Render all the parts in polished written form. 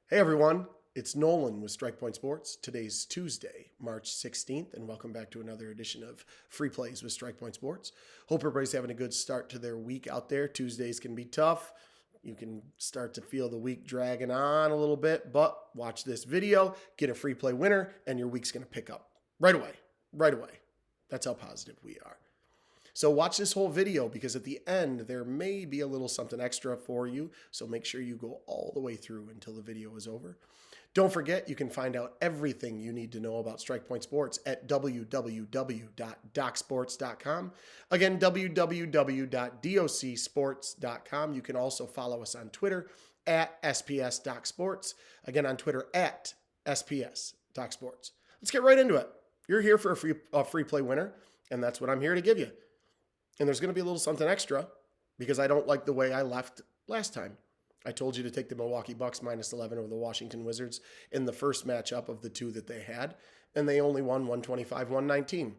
Hey everyone, it's Nolan with Strike Point Sports. Today's Tuesday, March 16th, and welcome back to another edition of Free Plays with Strike Point Sports. Hope everybody's having a good start to their week out there. Tuesdays can be tough. You can start to feel the week dragging on a little bit, but watch this video, get a free play winner, and your week's going to pick up right away. Right away. That's how positive we are. So watch this whole video because at the end, there may be a little something extra for you. So make sure you go all the way through until the video is over. Don't forget, you can find out everything you need to know about Strike Point Sports at www.docsports.com. Again, www.docsports.com. You can also follow us on Twitter at SPSDocSports. Again, on Twitter at SPSDocSports. Let's get right into it. You're here for a free play winner, and that's what I'm here to give you. And there's going to be a little something extra because I don't like the way I left last time. I told you to take the Milwaukee Bucks minus 11 over the Washington Wizards in the first matchup of the two that they had, and they only won 125-119.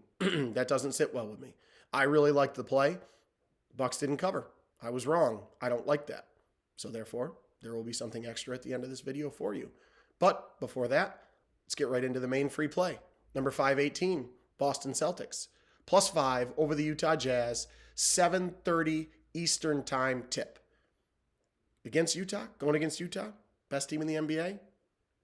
That doesn't sit well with me. I really liked the play. Bucks didn't cover. I was wrong. I don't like that. So therefore, there will be something extra at the end of this video for you. But before that, let's get right into the main free play. Number 518, Boston Celtics. +5 over the Utah Jazz, 7:30 Eastern time tip. Against Utah, going against Utah, best team in the NBA?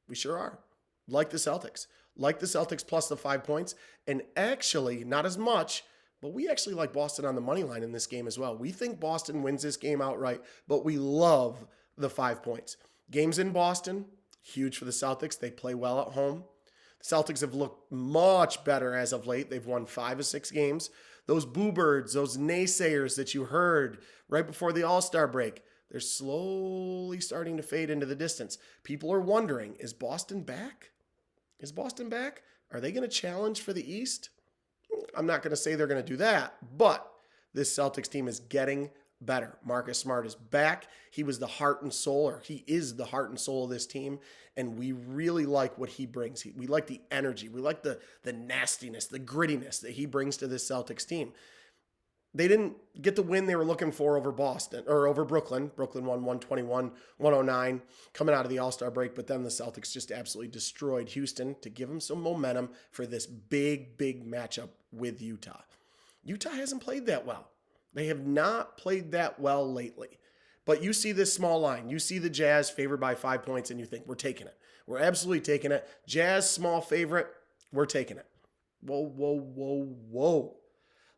We sure are. Like the Celtics. Like the Celtics plus the 5 points. And actually, not as much, but we actually like Boston on the money line in this game as well. We think Boston wins this game outright, but we love the 5 points. Games in Boston, huge for the Celtics. They play well at home. The Celtics have looked much better as of late. They've won 5 of 6 games. Those boo birds, those naysayers that you heard right before the All-Star break, they're slowly starting to fade into the distance. People are wondering, is Boston back? Is Boston back? Are they going to challenge for the East? I'm not going to say they're going to do that, but this Celtics team is getting better. Marcus Smart is back. He was the heart and soul, or he is the heart and soul of this team, and we really like what he brings. We like the energy. We like the nastiness, the grittiness that he brings to this Celtics team. They didn't get the win they were looking for over Boston or over Brooklyn. Brooklyn won 121-109 coming out of the All-Star break, but then the Celtics just absolutely destroyed Houston to give them some momentum for this big matchup with Utah. Utah hasn't played that well. They have not played that well lately. But you see this small line. You see the Jazz favored by 5 points, and you think, we're taking it. We're absolutely taking it. Jazz, small favorite, we're taking it. Whoa.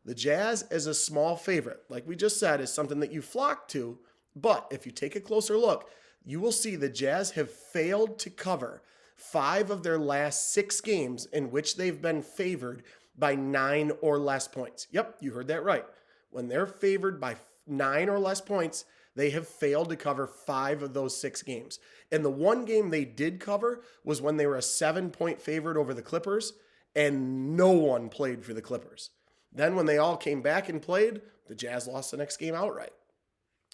The Jazz as a small favorite, like we just said, is something that you flock to. But if you take a closer look, you will see the Jazz have failed to cover 5 of their last 6 games in which they've been favored by 9 or less points. Yep, you heard that right. When they're favored by 9 or less points, they have failed to cover 5 of those 6 games. And the one game they did cover was when they were a 7-point favorite over the Clippers, and no one played for the Clippers. Then when they all came back and played, the Jazz lost the next game outright.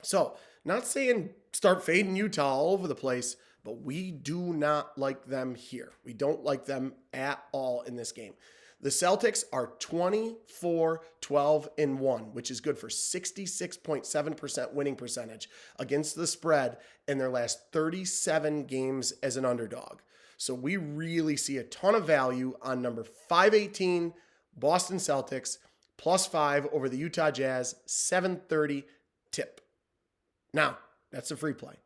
So, not saying start fading Utah all over the place, but we do not like them here. We don't like them at all in this game. The Celtics are 24-12-1, which is good for 66.7% winning percentage against the spread in their last 37 games as an underdog. So we really see a ton of value on number 518, Boston Celtics, +5 over the Utah Jazz, 7:30 tip. Now, that's a free play.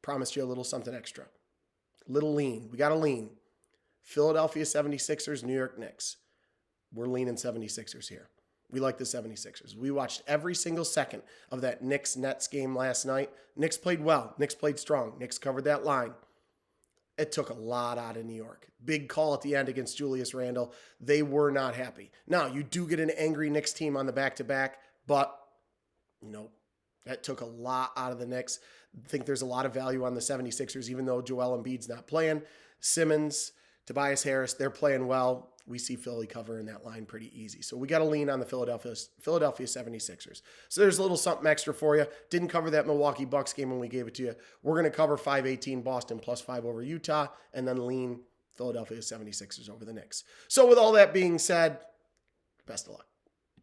Promised you a little something extra. Little lean. We got to lean. Philadelphia 76ers, New York Knicks. We're leaning 76ers here. We like the 76ers. We watched every single second of that Knicks-Nets game last night. Knicks played well. Knicks played strong. Knicks covered that line. It took a lot out of New York. Big call at the end against Julius Randle. They were not happy. Now, you do get an angry Knicks team on the back-to-back, but nope. That took a lot out of the Knicks. I think there's a lot of value on the 76ers, even though Joel Embiid's not playing. Simmons, Tobias Harris, they're playing well. We see Philly covering that line pretty easy. So we got to lean on the Philadelphia 76ers. So there's a little something extra for you. Didn't cover that Milwaukee Bucks game when we gave it to you. We're going to cover 518 Boston +5 over Utah and then lean Philadelphia 76ers over the Knicks. So with all that being said, best of luck.